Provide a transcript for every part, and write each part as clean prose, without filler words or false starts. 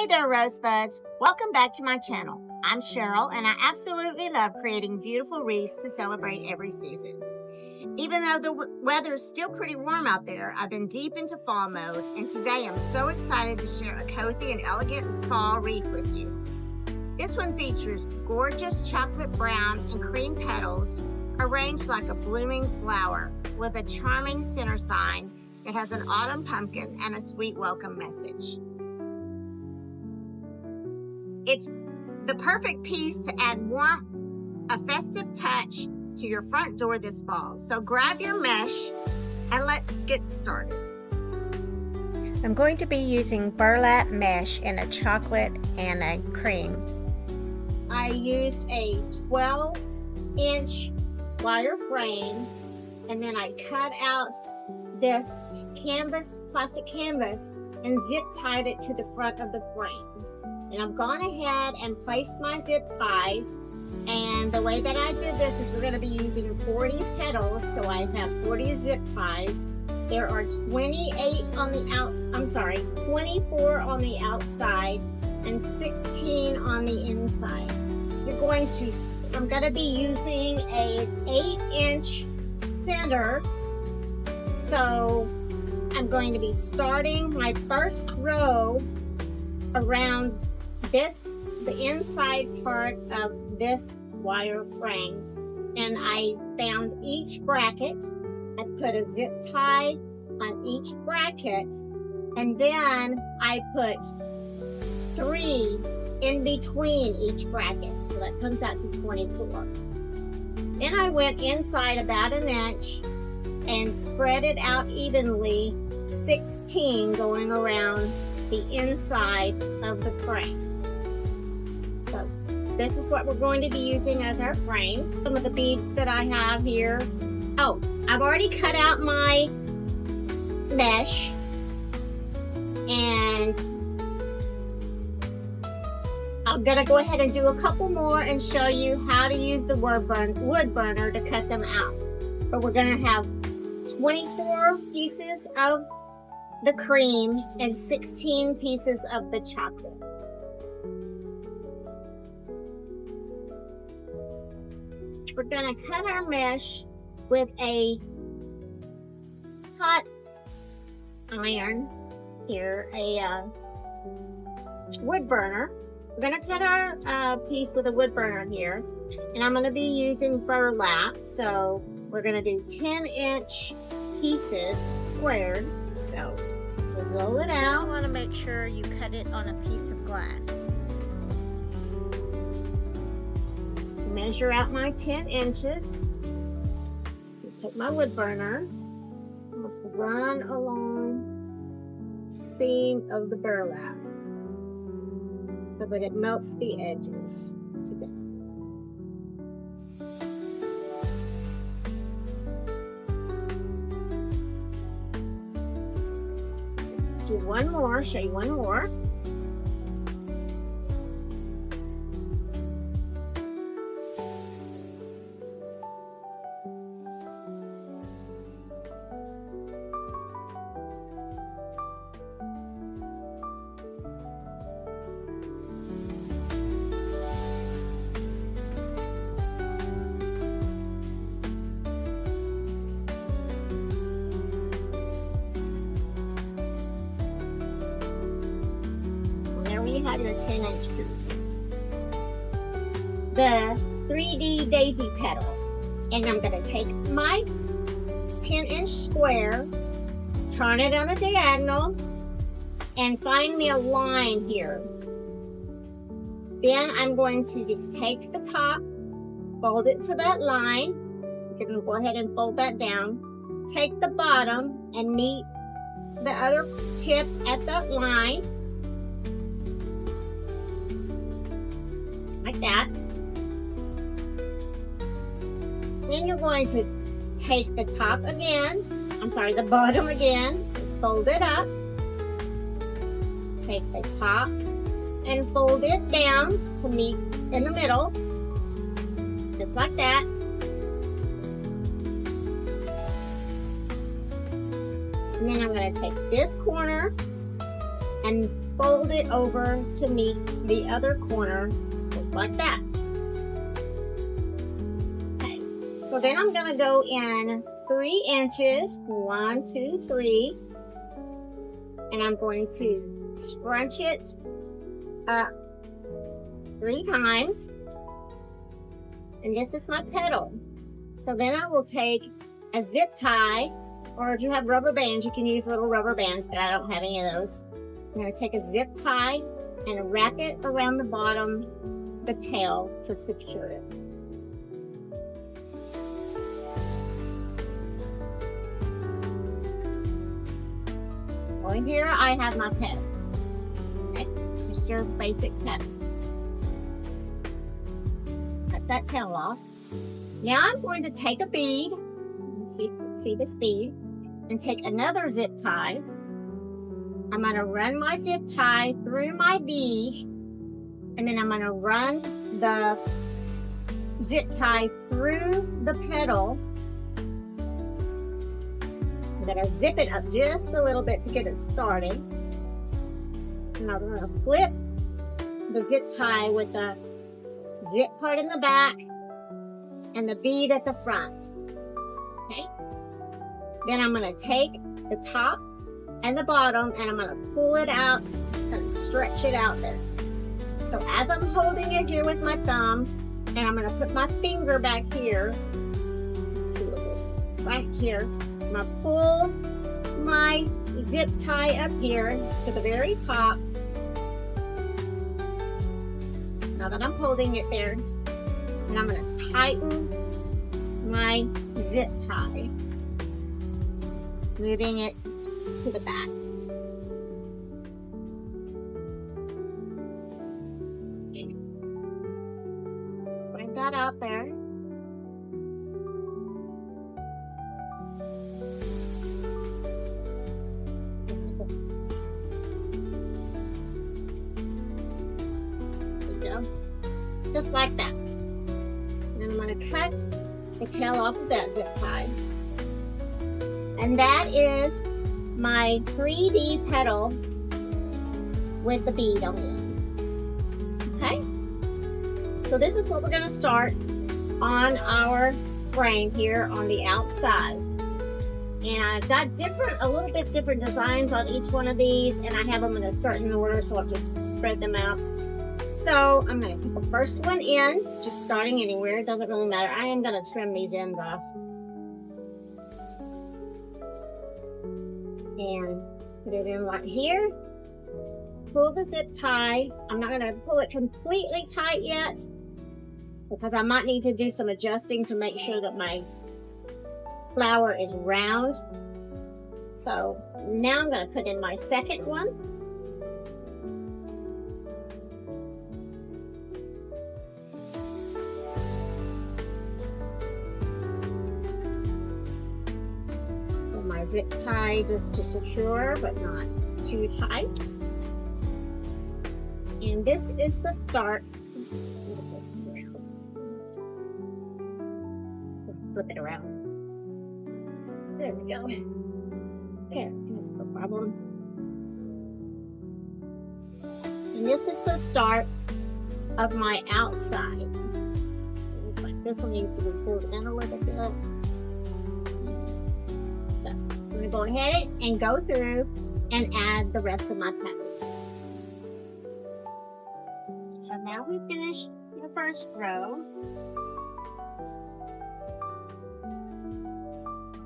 Hey there, Rosebuds. Welcome back to my channel. I'm Cheryl, and I absolutely love creating beautiful wreaths to celebrate every season. Even though the weather is still pretty warm out there, I've been deep into fall mode, and today I'm so excited to share a cozy and elegant fall wreath with you. This one features gorgeous chocolate brown and cream petals arranged like a blooming flower with a charming center sign that has an autumn pumpkin and a sweet welcome message. It's the perfect piece to add warmth, a festive touch to your front door this fall. So grab your mesh and let's get started. I'm going to be using burlap mesh in a chocolate and a cream. I used a 12-inch wire frame, and then I cut out this plastic canvas, and zip tied it to the front of the frame. And I've gone ahead and placed my zip ties, and the way that I did this is we're going to be using 40 petals, so I have 40 zip ties. There are 24 on the outside and 16 on the inside. I'm going to be using an 8-inch center, so I'm going to be starting my first row around the inside part of this wire frame, and I found each bracket. I put a zip tie on each bracket, and then I put 3 in between each bracket, so that comes out to 24. Then I went inside about an inch and spread it out evenly, 16 going around the inside of the frame. So this is what we're going to be using as our frame. Some of the beads that I have here. Oh, I've already cut out my mesh, and I'm gonna go ahead and do a couple more and show you how to use the wood burner to cut them out. But we're gonna have 24 pieces of the cream and 16 pieces of the chocolate. We're going to cut our mesh with a hot iron here, a wood burner. We're going to cut our piece with a wood burner here, and I'm going to be using burlap, so we're going to do 10-inch pieces squared. So we'll roll it out. You want to make sure you cut it on a piece of glass. Measure out my 10 inches. I'll take my wood burner, just run along the seam of the burlap so that it melts the edges together. Do one more, show you one more. You have your 10-inch piece. The 3D daisy petal. And I'm going to take my 10-inch square, turn it on a diagonal, and find me a line here. Then I'm going to just take the top, fold it to that line. I'm going to go ahead and fold that down. Take the bottom and meet the other tip at that line. Like that. Then you're going to take the the bottom again, fold it up. Take the top and fold it down to meet in the middle, just like that. And then I'm going to take this corner and fold it over to meet the other corner, just like that. Okay, so then I'm gonna go in 3 inches, 1, 2, 3, and I'm going to scrunch it up 3 times, and this is my petal. So then I will take a zip tie, or if you have rubber bands, you can use little rubber bands, but I don't have any of those. I'm going to take a zip tie and wrap it around the bottom, the tail, to secure it. Well, here I have my petal. Okay, just your basic petal. Cut that tail off. Now I'm going to take a bead, see this bead, and take another zip tie. I'm going to run my zip tie through my bead, and then I'm going to run the zip tie through the petal. I'm going to zip it up just a little bit to get it started. And I'm going to flip the zip tie with the zip part in the back and the bead at the front. Okay. Then I'm going to take the top and the bottom and I'm going to pull it out, just going to stretch it out there. So as I'm holding it here with my thumb, and I'm going to put my finger back here, right here, I'm going to pull my zip tie up here to the very top. Now that I'm holding it there, and I'm going to tighten my zip tie, moving it to the back. Bring that out there. There we go. Just like that. And then I'm going to cut the tail off of that zip tie. And that is my 3D petal with the bead on the end. Okay? So this is what we're going to start on our frame here on the outside. And I've got a little bit different designs on each one of these, and I have them in a certain order, so I'll just spread them out. So I'm going to put the first one in, just starting anywhere, it doesn't really matter. I am going to trim these ends off. And put it in right here. Pull the zip tie. I'm not going to pull it completely tight yet because I might need to do some adjusting to make sure that my flower is round. So now I'm going to put in my second one. My zip tie just to secure, but not too tight. And this is the start. Flip it around. There we go. There, that's no problem. And this is the start of my outside. Looks like this one needs to be pulled in a little bit. I'm going to go ahead and go through and add the rest of my petals. So now we've finished the first row.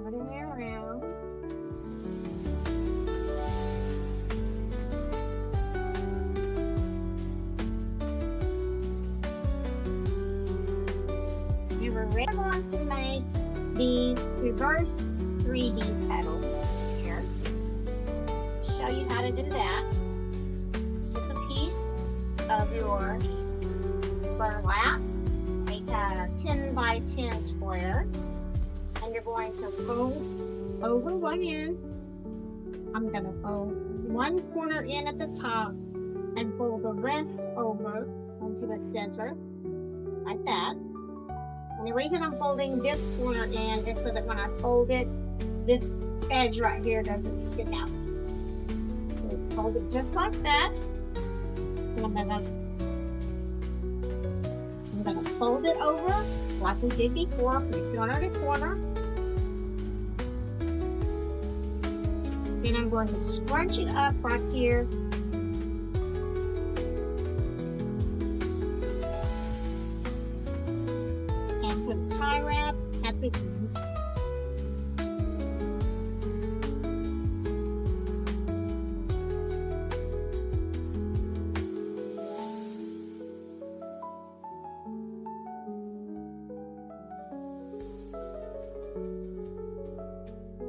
Put it around. We were going to make the reverse 3D petal here. Show you how to do that. Take a piece of your burlap, make a 10 by 10 square, and you're going to fold over one end. I'm going to fold one corner in at the top and fold the rest over onto the center, like that. And the reason I'm folding this corner in is so that when I fold it, this edge right here doesn't stick out. So Hold it just like that. And I'm gonna fold it over like we did before, from corner to corner. Then I'm going to scrunch it up right here. And put a tie wrap at the ends.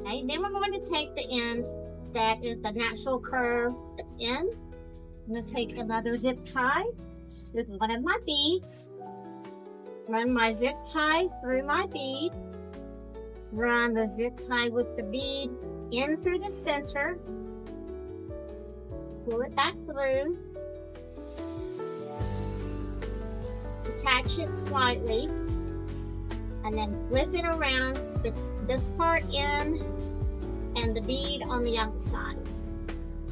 Okay, then we're going to take the end that is the natural curve that's in. I'm going to take another zip tie with one of my beads, run my zip tie through my bead, run the zip tie with the bead in through the center, pull it back through, attach it slightly, and then flip it around with this part in and the bead on the outside.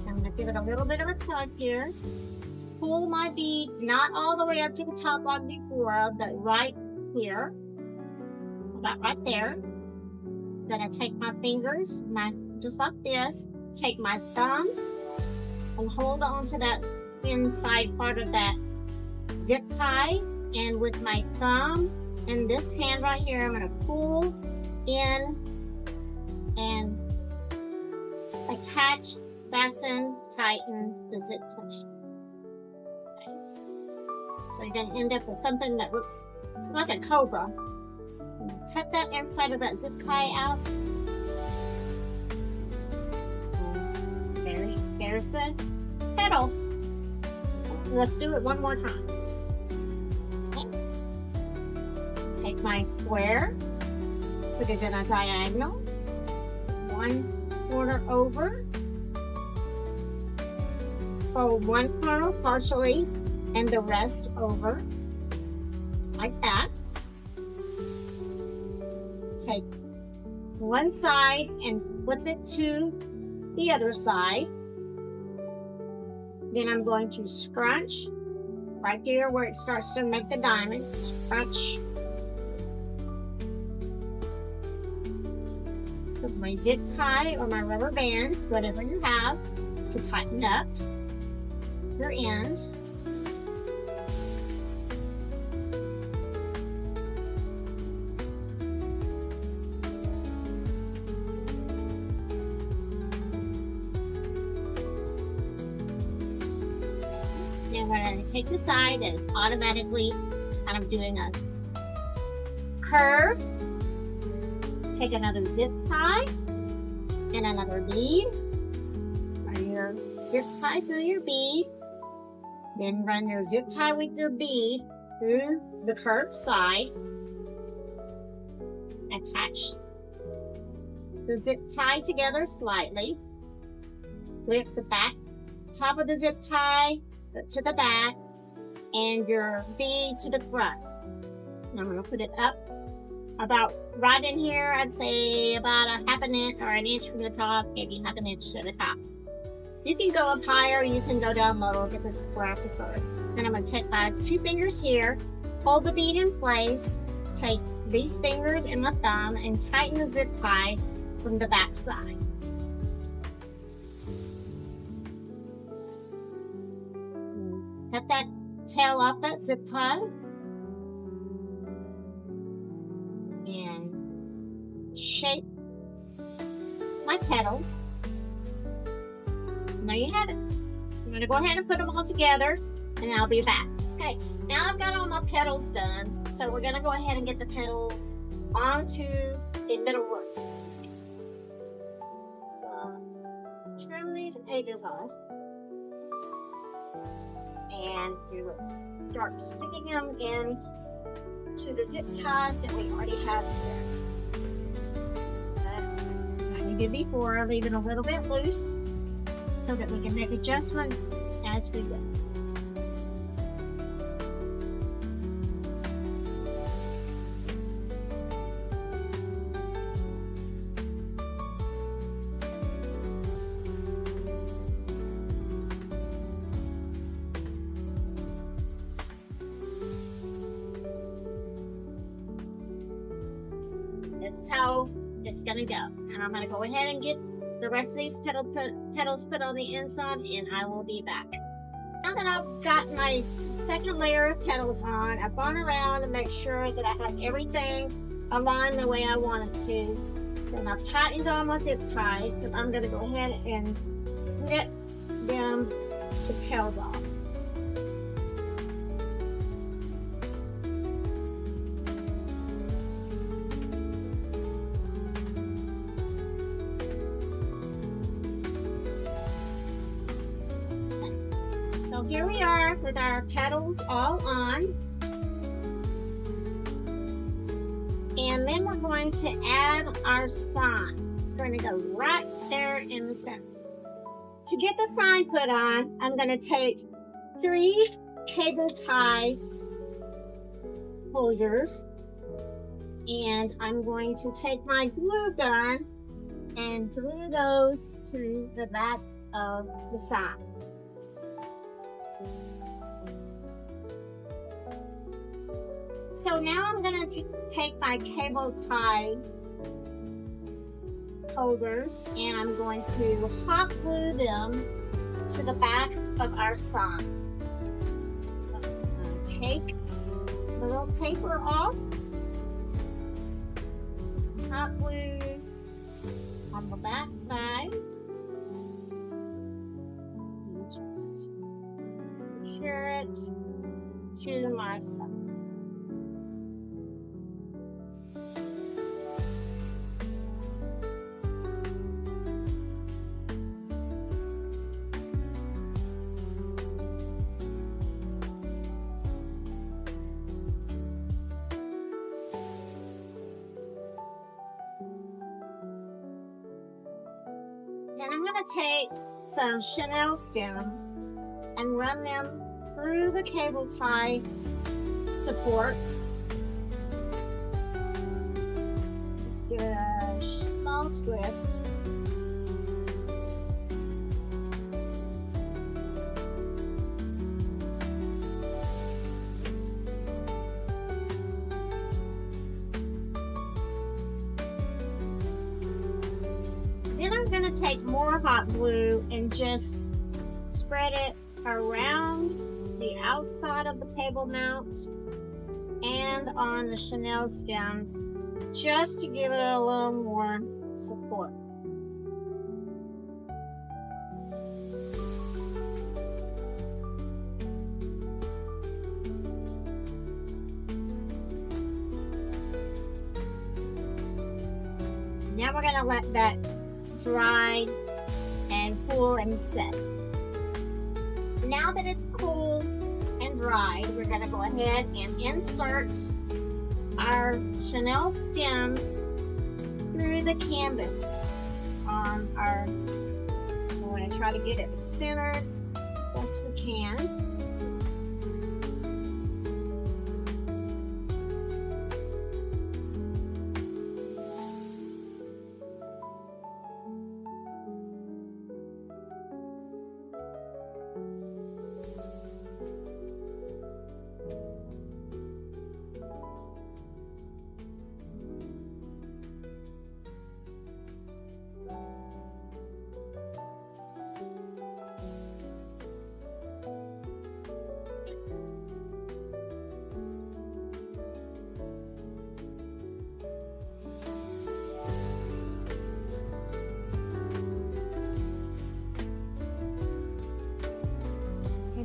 I'm going to give it a little bit of a tug here. Pull my bead not all the way up to the top like before, but right here, about right there. I'm going to take my fingers, just like this, take my thumb and hold on to that inside part of that zip tie, and with my thumb and this hand right here, I'm going to pull in and attach, fasten, tighten the zip tie. Okay. So you're going to end up with something that looks like a cobra. Cut that inside of that zip tie out. There's the petal. Let's do it one more time. Okay. Take my square, put it in a diagonal, one corner over, fold one corner partially and the rest over, like that. Take one side and flip it to the other side. Then I'm going to scrunch right here where it starts to make the diamond. Scrunch. Put my zip tie or my rubber band, whatever you have, to tighten up your end. Now we're going to take the side that is automatically kind of doing a curve. Take another zip tie and another bead. Run your zip tie through your bead. Then run your zip tie with your bead through the curved side. Attach the zip tie together slightly. Flip the back top of the zip tie to the back and your bead to the front. And I'm going to put it up about right in here. I'd say about a half an inch or an inch from the top, maybe half an inch to the top. You can go up higher, you can go down lower, but this is where I prefer. Then I'm going to take my two fingers here, hold the bead in place, take these fingers and my thumb and tighten the zip tie from the back side. Cut that tail off that zip tie. And shape my petal. There you have it. I'm going to go ahead and put them all together and I'll be back. Okay, now I've got all my petals done. So we're going to go ahead and get the petals onto the middle row. Trim these edges off. And we will start sticking them in to the zip ties that we already have set. Like we did before, leaving a little bit loose so that we can make adjustments as we go. is how it's gonna go. And I'm gonna go ahead and get the rest of these petals put on the inside, and I will be back. Now that I've got my second layer of petals on, I've gone around to make sure that I have everything aligned the way I want it to. So I've tightened on my zip ties, so I'm gonna go ahead and snip them the tails off. So here we are with our petals all on. And then we're going to add our sign. It's going to go right there in the center. To get the sign put on, I'm going to take 3 cable tie holders, and I'm going to take my glue gun and glue those to the back of the sign. So now I'm going to take my cable tie holders and I'm going to hot glue them to the back of our sign. So I'm going to take the little paper off, hot glue on the back side, and just secure it to my sign. And I'm going to take some chenille stems and run them through the cable tie supports. Just give it a small twist. Then I'm going to take more hot glue and just spread it around the outside of the cable mount and on the chenille stems just to give it a little more support. Now we're going to let that dry and cool and set. Now that it's cooled and dried, we're going to go ahead and insert our chenille stems through the canvas on our, we're going to try to get it centered best we can.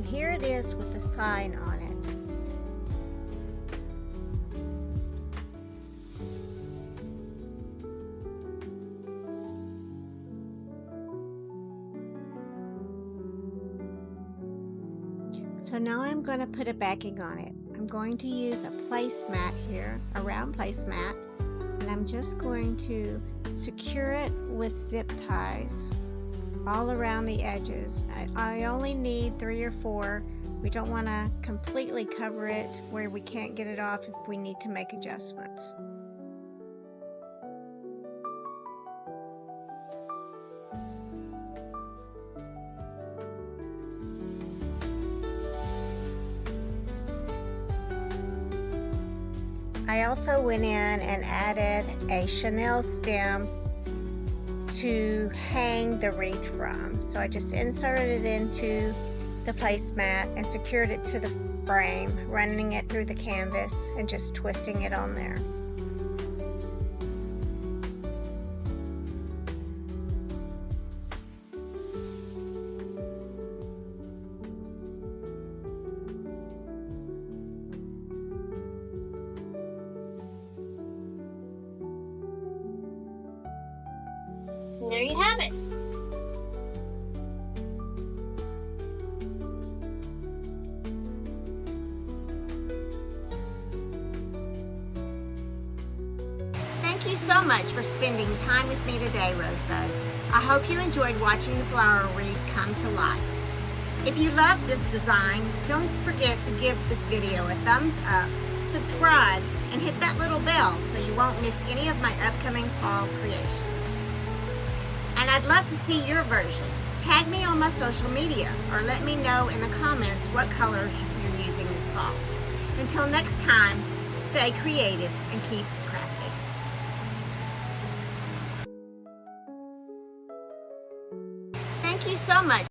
Here it is with the sign on it. So now I'm going to put a backing on it. I'm going to use a placemat here, a round placemat, and I'm just going to secure it with zip ties all around the edges. I only need 3 or 4. We don't want to completely cover it where we can't get it off if we need to make adjustments. I also went in and added a chenille stem to hang the wreath from. So I just inserted it into the placemat and secured it to the frame, running it through the canvas and just twisting it on there. And there you have it. Thank you so much for spending time with me today, Rosebuds. I hope you enjoyed watching the flower wreath come to life. If you love this design, don't forget to give this video a thumbs up, subscribe, and hit that little bell so you won't miss any of my upcoming fall creations. And I'd love to see your version. Tag me on my social media or let me know in the comments what colors you're using this fall. Until next time, stay creative and keep crafting. Thank you so much